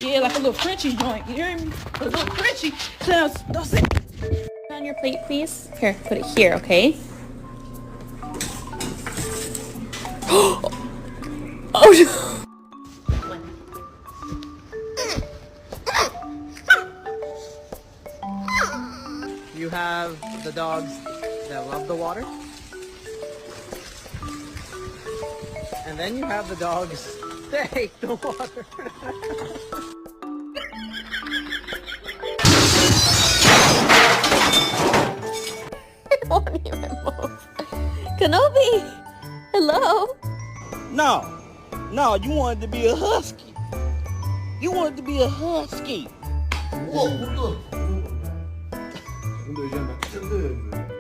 Yeah, like a little Frenchie joint. You hear me? A little Frenchie sounds. Don't say. On your plate, please. Here, put it here, okay? Oh. You have the dogs that love the water. And then you have the dogs that hate the water. It won't even move. Kenobi! Hello? No, you wanted to be a husky. You wanted to be a husky. 근데 이제 막 샌드